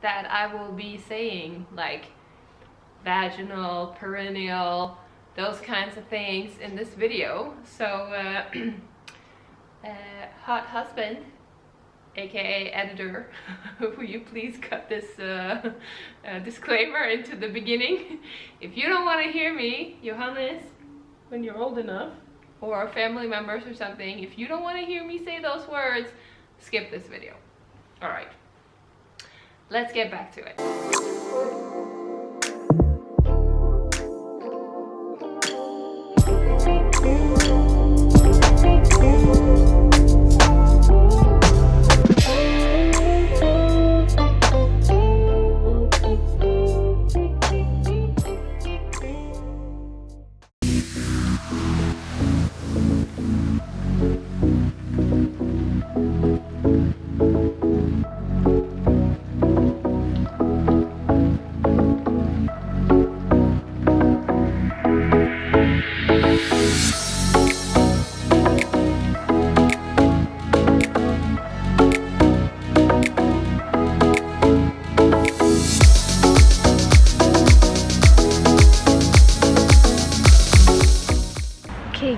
that I will be saying like vaginal, perineal, those kinds of things in this video. So hot husband, aka editor, will you please cut this disclaimer into the beginning? If you don't want to hear me, Johannes, when you're old enough, or family members or something, if you don't want to hear me say those words, skip this video. All right, let's get back to it.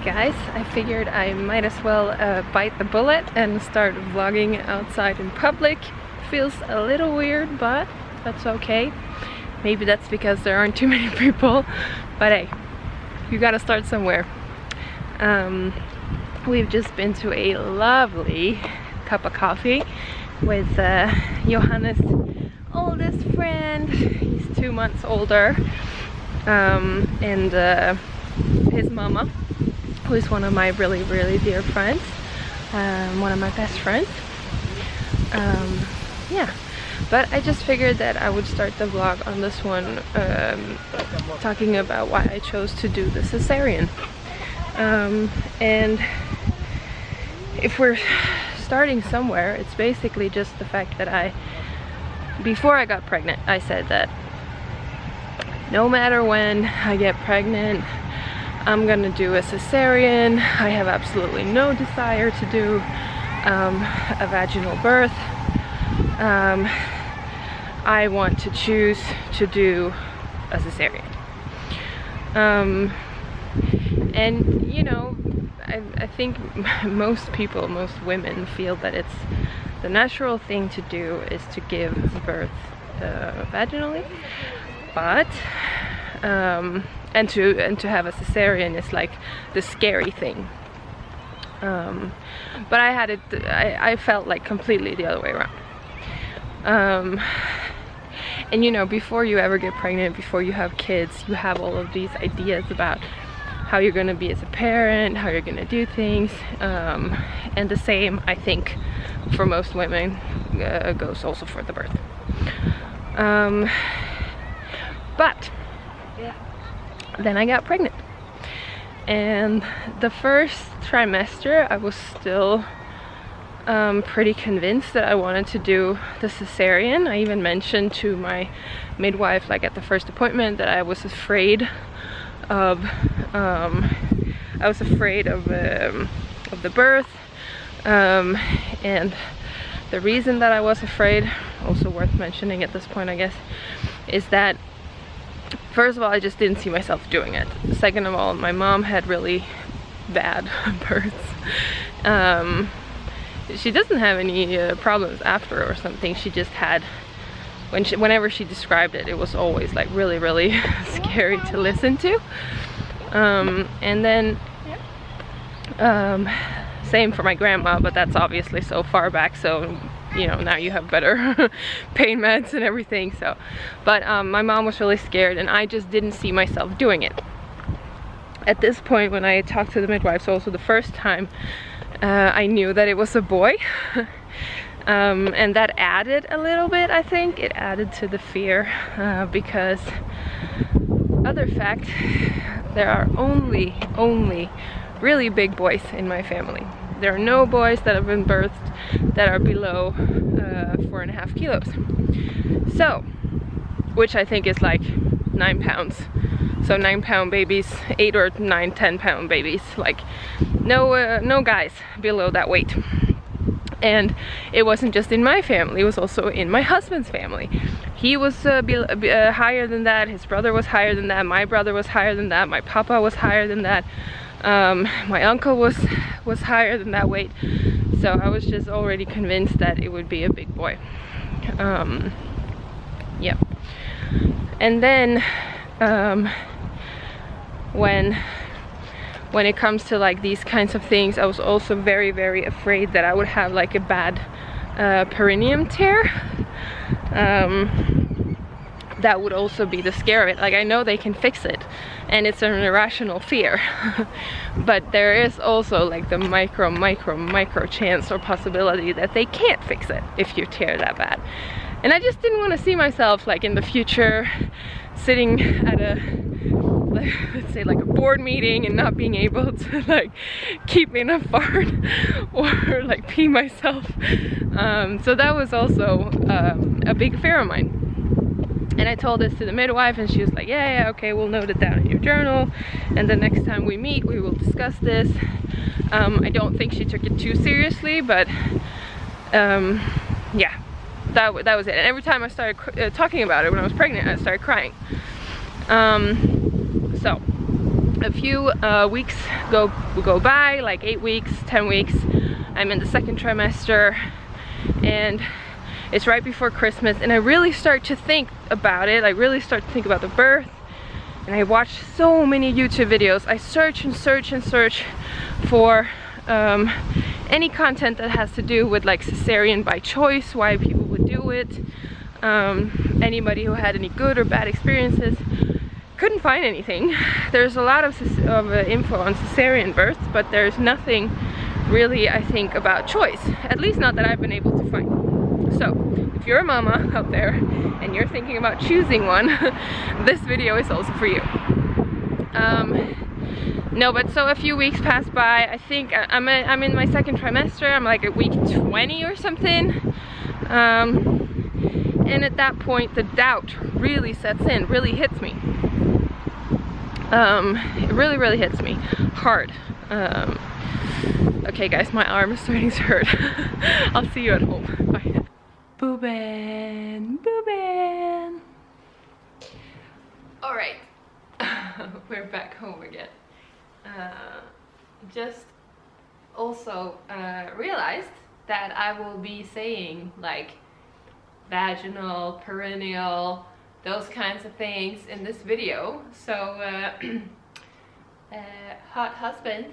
Guys, I figured I might as well bite the bullet and start vlogging outside in public. Feels a little weird, but that's okay. Maybe that's because there aren't too many people, but hey, you gotta start somewhere. We've just been to a lovely cup of coffee with Johannes' oldest friend. He's 2 months older, and his mama, who is one of my really dear friends, one of my best friends. Yeah, but I just figured that I would start the vlog on this one talking about why I chose to do the cesarean. And if we're starting somewhere, it's basically just the fact that before I got pregnant, I said that no matter when I get pregnant, I'm gonna do a cesarean. I have absolutely no desire to do a vaginal birth. I want to choose to do a cesarean. And you know, I think most people, most women feel that it's the natural thing to do is to give birth vaginally, but and to have a cesarean is like the scary thing. But I felt like completely the other way around. And you know, before you ever get pregnant, before you have kids, you have all of these ideas about how you're gonna be as a parent, how you're gonna do things, and the same, I think, for most women goes also for the birth. But then I got pregnant, and the first trimester I was still pretty convinced that I wanted to do the cesarean. I even mentioned to my midwife, like at the first appointment, that I was afraid of the birth, and the reason that I was afraid, also worth mentioning at this point I guess, is that first of all, I just didn't see myself doing it. Second of all, my mom had really bad births. She doesn't have any problems after or something. She just had, whenever she described it, it was always like really scary to listen to. And then same for my grandma, but that's obviously so far back, so you know, now you have better pain meds and everything. So, but my mom was really scared, and I just didn't see myself doing it. At this point, when I talked to the midwives, also the first time, I knew that it was a boy. And that added a little bit, I think. It added to the fear, because other fact, there are only really big boys in my family. There are no boys that have been birthed that are below 4.5 kilos. So, which I think is like 9 pounds. So 9-pound babies, 8 or 9, 10-pound babies, like no guys below that weight. And it wasn't just in my family, it was also in my husband's family. He was higher than that, his brother was higher than that, my brother was higher than that, my papa was higher than that, my uncle was higher than that weight. So I was just already convinced that it would be a big boy. Yeah. And then when it comes to like these kinds of things, I was also very, very afraid that I would have like a bad perineum tear. That would also be the scare of it. Like, I know they can fix it and it's an irrational fear, but there is also like the micro chance or possibility that they can't fix it if you tear that bad. And I just didn't want to see myself like in the future sitting at a, let's say, like a board meeting and not being able to like keep in a fart or like pee myself. So that was also a big fear of mine. And I told this to the midwife and she was like, yeah, okay, we'll note it down in your journal, and the next time we meet we will discuss this. I don't think she took it too seriously, but yeah, that was it. And every time I started talking about it when I was pregnant, I started crying. So a few weeks go by, like 8 weeks, 10 weeks. I'm in the second trimester and it's right before Christmas, and I really start to think about it. I really start to think about the birth, and I watch so many YouTube videos. I search and search and search for any content that has to do with like cesarean by choice, why people would do it, anybody who had any good or bad experiences. Couldn't find anything. There's a lot of info on cesarean births, but there's nothing really, I think, about choice, at least not that I've been able to find. So if you're a mama out there and you're thinking about choosing one, this video is also for you. No, but so a few weeks pass by. I think I'm in my second trimester. I'm like at week 20 or something. And at that point the doubt really sets in, really hits me. It really hits me hard. Okay guys, my arm is starting to hurt. I'll see you at home. Bye. Boobin. Alright, we're back home again. Just also realized that I will be saying like vaginal, perineal, those kinds of things in this video. So hot husband,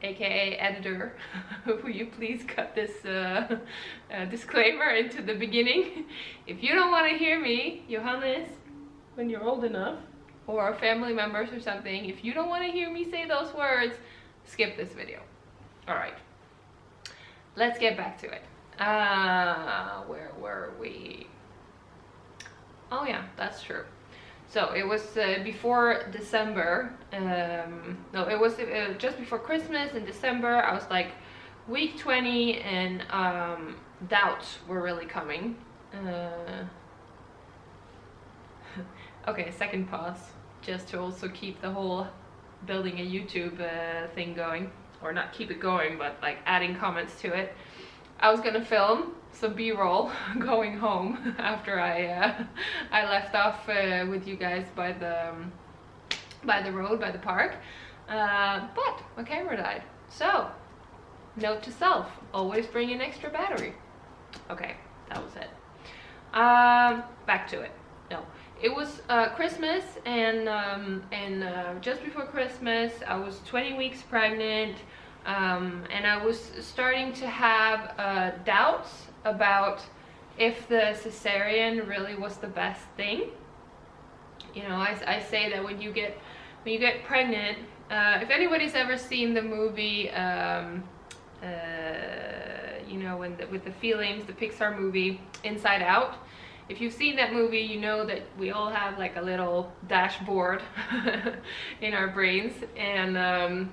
aka editor, will you please cut this disclaimer into the beginning? If you don't want to hear me, Johannes, when you're old enough, or family members or something, if you don't want to hear me say those words, skip this video. Alright, let's get back to it. Where were we? Oh yeah, that's true. So it was before December, no, it was just before Christmas in December. I was like week 20 and doubts were really coming. Okay, second pause, just to also keep the whole building a YouTube thing going, or not keep it going, but like adding comments to it. I was gonna film some B-roll going home after I left off with you guys by the road, by the park, but my camera died. So, note to self, always bring an extra battery. Okay, that was it. Back to it. No, it was Christmas, and just before Christmas I was 20 weeks pregnant. And I was starting to have doubts about if the cesarean really was the best thing. You know, I say that when you get pregnant, if anybody's ever seen the movie, you know, with the feelings, the Pixar movie Inside Out. If you've seen that movie, you know that we all have like a little dashboard in our brains, and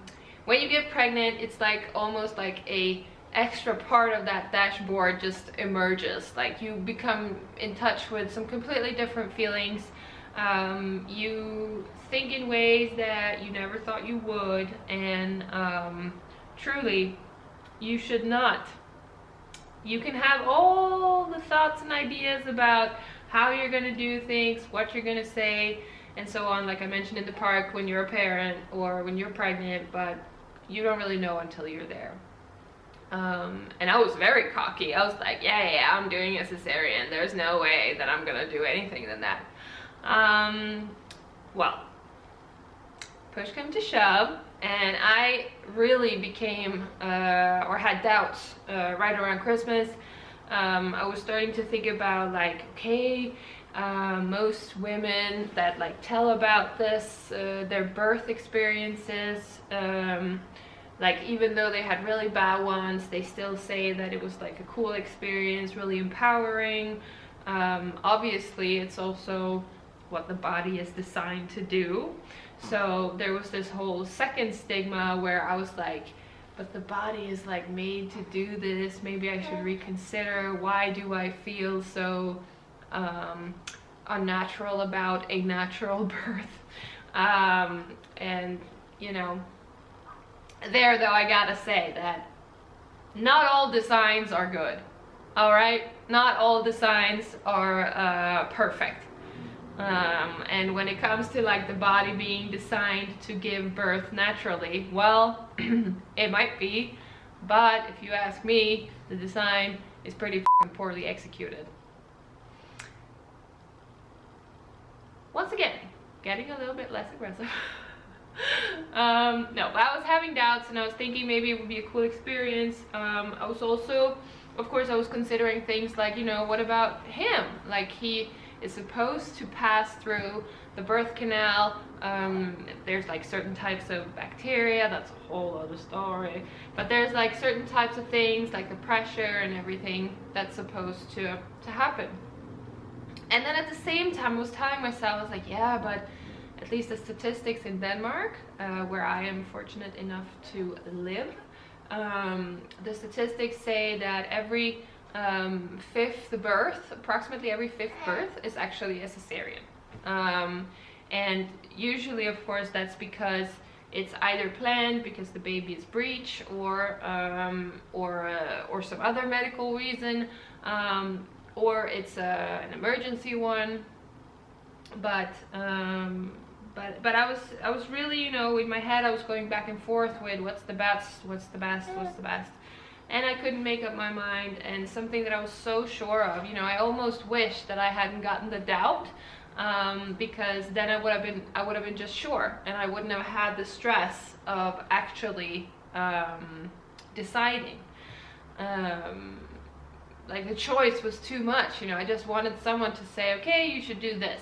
when you get pregnant, it's like almost like a extra part of that dashboard just emerges. Like you become in touch with some completely different feelings. You think in ways that you never thought you would, and truly, you should not You can have all the thoughts and ideas about how you're going to do things, what you're going to say, and so on, like I mentioned in the park, when you're a parent or when you're pregnant, but you don't really know until you're there. And I was very cocky. I was like, yeah, I'm doing a cesarean. There's no way that I'm gonna do anything than that. Well, push came to shove, and I really became, or had doubts right around Christmas. I was starting to think about, like, okay, most women that like tell about this, their birth experiences, like even though they had really bad ones, they still say that it was like a cool experience, really empowering. Obviously it's also what the body is designed to do. So there was this whole second stigma where I was like, but the body is like made to do this, maybe I should reconsider. Why do I feel so unnatural about a natural birth? And you know, there though, I gotta say that not all designs are good. All right, not all designs are perfect. And when it comes to like the body being designed to give birth naturally, well, it might be, but if you ask me, the design is pretty poorly executed. Once again, getting a little bit less aggressive. No, but I was having doubts, and I was thinking maybe it would be a cool experience. I was also, of course, I was considering things like, you know, what about him? Like, he is supposed to pass through the birth canal. There's like certain types of bacteria, that's a whole other story, but there's like certain types of things like the pressure and everything that's supposed to happen. And then at the same time I was telling myself, I was like, yeah, but at least the statistics in Denmark, where I am fortunate enough to live, the statistics say that every fifth birth, approximately every fifth birth, is actually a cesarean. And usually, of course, that's because it's either planned because the baby is breech, or some other medical reason, or it's an emergency one. But I was really, you know, in my head I was going back and forth with what's the best, and I couldn't make up my mind. And something that I was so sure of, you know, I almost wish that I hadn't gotten the doubt, because then I would have been just sure, and I wouldn't have had the stress of actually deciding. Like, the choice was too much, you know. I just wanted someone to say, okay, you should do this.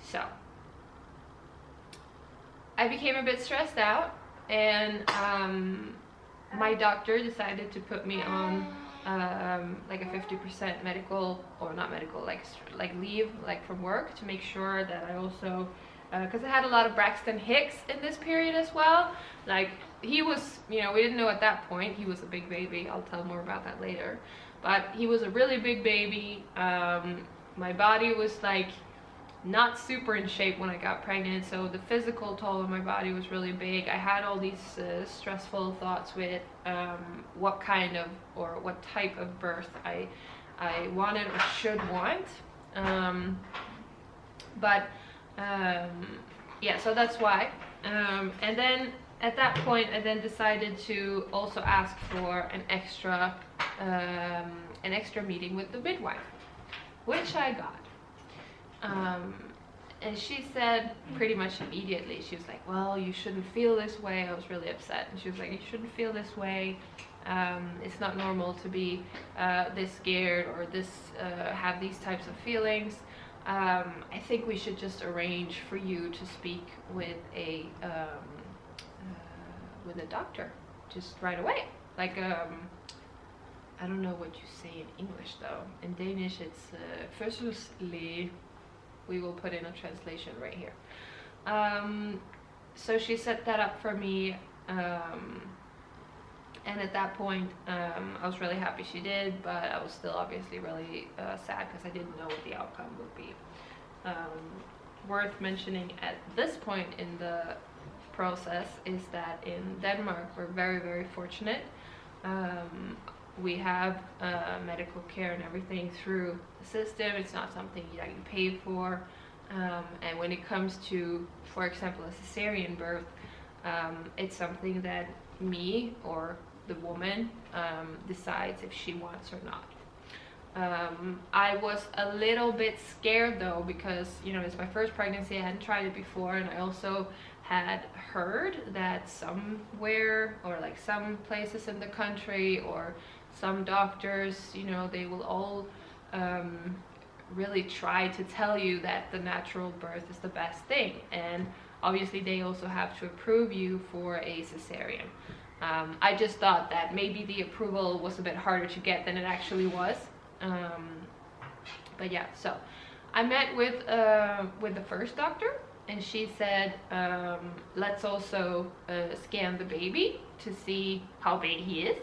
So I became a bit stressed out, and my doctor decided to put me on like a 50% medical, or not medical, like leave, like from work, to make sure that I also, because I had a lot of Braxton Hicks in this period as well. Like, he was, you know, we didn't know at that point, he was a big baby. I'll tell more about that later, but he was a really big baby. My body was like not super in shape when I got pregnant, so the physical toll on my body was really big. I had all these stressful thoughts with what kind of, or what type of birth I wanted or should want. Yeah, so that's why. And then at that point I then decided to also ask for an extra meeting with the midwife, which I got. And she said pretty much immediately, she was like, well, you shouldn't feel this way. I was really upset, and she was like, you shouldn't feel this way. It's not normal to be this scared, or this have these types of feelings. I think we should just arrange for you to speak with a doctor just right away. Like, I don't know what you say in English though. In Danish it's fødselslæge. We will put in a translation right here. So she set that up for me, and at that point I was really happy she did, but I was still obviously really sad because I didn't know what the outcome would be. Worth mentioning at this point in the process is that in Denmark we're very, very fortunate. we have medical care and everything through the system. It's not something that you pay for. And when it comes to, for example, a cesarean birth, it's something that me or the woman decides if she wants or not. I was a little bit scared though, because you know, it's my first pregnancy. I hadn't tried it before, and I also had heard that somewhere, or like some places in the country, or some doctors, you know, they will all really try to tell you that the natural birth is the best thing, and obviously they also have to approve you for a cesarean. I just thought that maybe the approval was a bit harder to get than it actually was. But yeah, so I met with the first doctor, and she said, let's also scan the baby to see how big he is.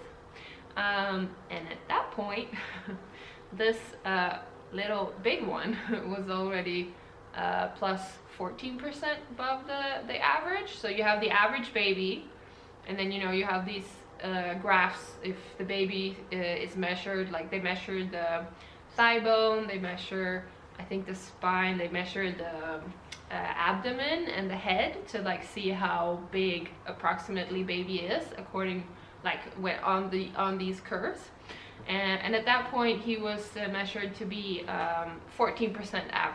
And at that point, this little big one was already plus 14% above the average. So you have the average baby, and then you know, you have these graphs if the baby is measured. Like they measure the thigh bone, they measure, I think, the spine, they measure the abdomen and the head to like see how big approximately baby is, according like on these curves. And at that point he was measured to be 14%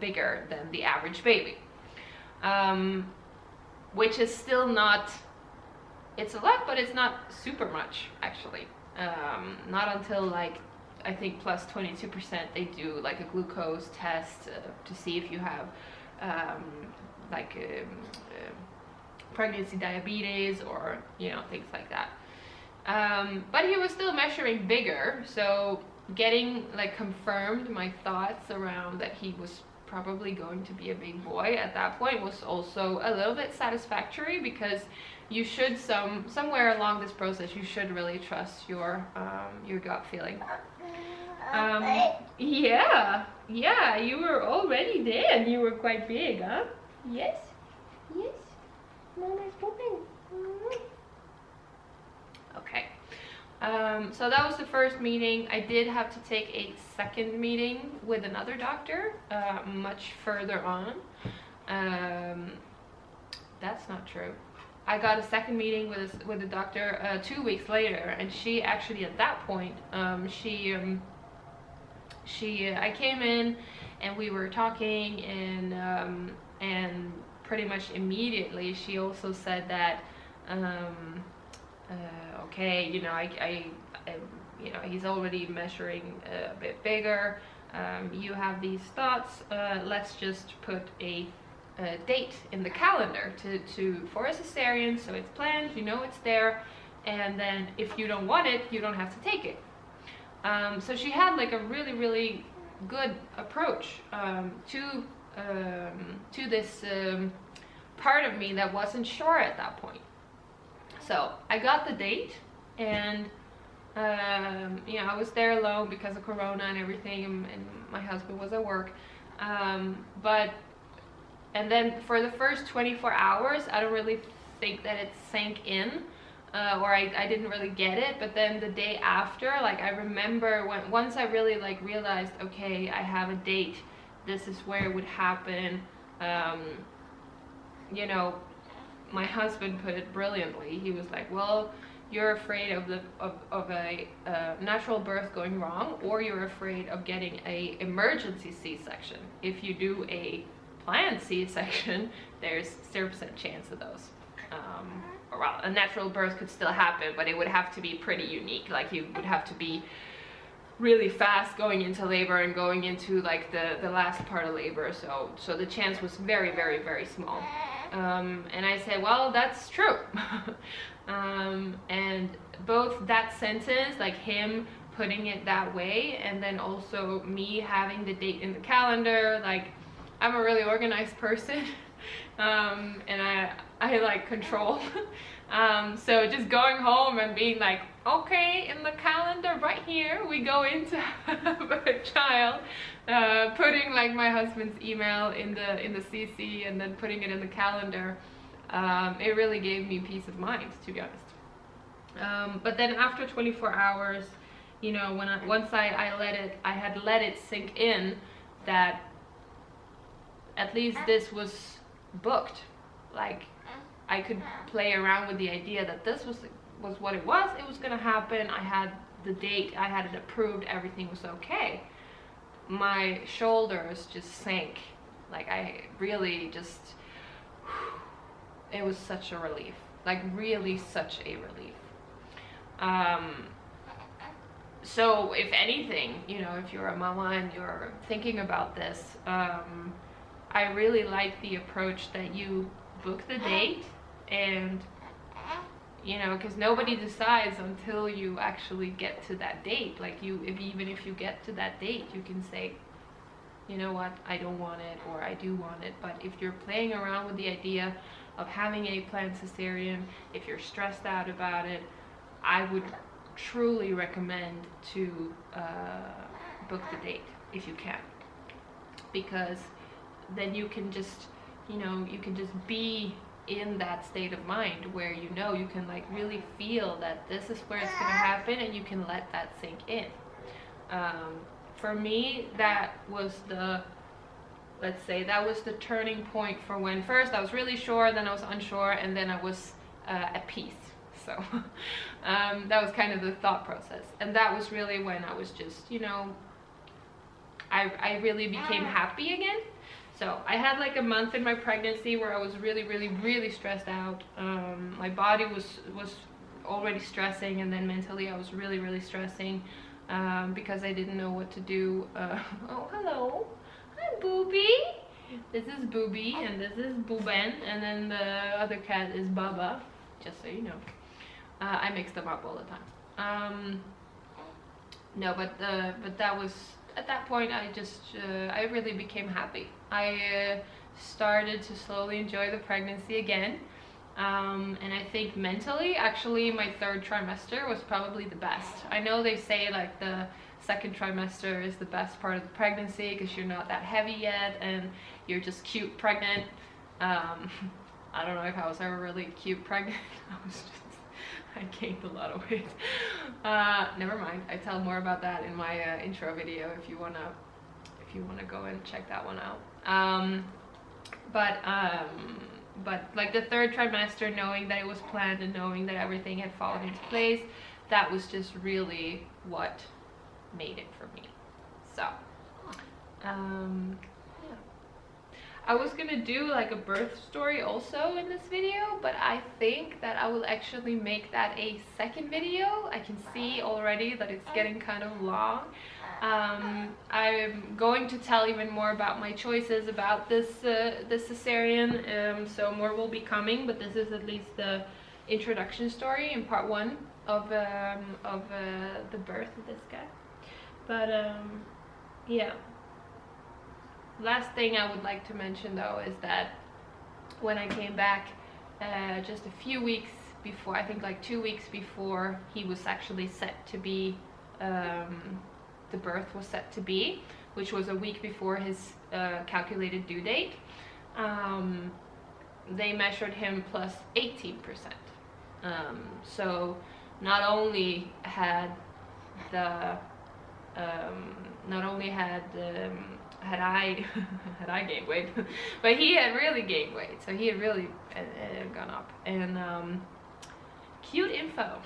bigger than the average baby, which is still not, it's a lot, but it's not super much actually. Not until like, I think plus 22% they do like a glucose test to see if you have pregnancy diabetes, or you know, things like that. But he was still measuring bigger, so getting like confirmed my thoughts around that he was probably going to be a big boy at that point was also a little bit satisfactory, because you should somewhere along this process you should really trust your gut feeling. Yeah, you were already there, and you were quite big, huh? Yes, Mama's pooping. Okay. So that was the first meeting. I did have to take a second meeting with another doctor, much further on. That's not true. I got a second meeting with the doctor 2 weeks later, and she actually at that point, I came in and we were talking, and pretty much immediately she also said that okay, you know, I you know, he's already measuring a bit bigger. You have these thoughts. Let's just put a date in the calendar for a cesarean, so it's planned. You know, it's there, and then if you don't want it, you don't have to take it. So she had like a really good approach to this part of me that wasn't sure at that point. So I got the date, and you know, I was there alone because of Corona and everything, and my husband was at work. And then for the first 24 hours, I don't really think that it sank in, or I didn't really get it. But then the day after, like I remember once I really like realized, okay, I have a date, this is where it would happen. You know, my husband put it brilliantly. He was like, well, you're afraid of a natural birth going wrong, or you're afraid of getting a emergency C-section. If you do a planned C-section, there's 0% chance of those. Or well, a natural birth could still happen, but it would have to be pretty unique. Like you would have to be really fast going into labor and going into like the last part of labor, so the chance was very small. And I said, well, that's true. And both that sentence, like him putting it that way, and then also me having the date in the calendar, like I'm a really organized person. And I like control. So just going home and being like, okay, in the calendar right here we go in to have a child, putting like my husband's email in the CC, and then putting it in the calendar, it really gave me peace of mind, to be honest. But then after 24 hours, you know, once I had let it sink in that at least this was booked. Like, I could play around with the idea that this was what it was. It was gonna happen. I had the date. I had it approved. Everything was okay. My shoulders just sank. Like, I really just, it was such a relief. Like, really such a relief. So if anything, you know, if you're a mama and you're thinking about this, I really like the approach that you book the date, and you know, because nobody decides until you actually get to that date. Like, even if you get to that date, you can say, you know what, I don't want it, or I do want it. But if you're playing around with the idea of having a planned cesarean, if you're stressed out about it, I would truly recommend to book the date if you can, because then you can just, you know, you can just be in that state of mind where, you know, you can like really feel that this is where it's gonna happen, and you can let that sink in. For me, that was the, let's say, that was the turning point for when first I was really sure, then I was unsure, and then I was at peace. So that was kind of the thought process, and that was really when I was just, you know, I really became happy again. So I had like a month in my pregnancy where I was really stressed out. My body was already stressing, and then mentally I was really stressing because I didn't know what to do. Oh, hello. Hi, Booby. This is Booby, and this is Booben, and then the other cat is Baba, just so you know. I mix them up all the time. No, but that was, at that point, I just, I really became happy. I started to slowly enjoy the pregnancy again. And I think mentally, actually, my third trimester was probably the best. I know they say like the second trimester is the best part of the pregnancy because you're not that heavy yet and you're just cute pregnant. I don't know if I was ever really cute pregnant. I gained a lot of weight. Never mind. I tell more about that in my intro video if you wanna go and check that one out. But like the third trimester, knowing that it was planned and knowing that everything had fallen into place, that was just really what made it for me. So yeah. I was gonna do like a birth story also in this video, but I think that I will actually make that a second video. I can see already that it's getting kind of long. I'm going to tell even more about my choices about this cesarean, so more will be coming, but this is at least the introduction story in part 1 of the birth of this guy. But yeah. Last thing I would like to mention though is that when I came back just a few weeks before, I think like 2 weeks before he was actually set to be, the birth was set to be, which was a week before his calculated due date, they measured him plus 18%. So not only had I gained weight, but he had really gained weight, so he had really gone up. And cute info.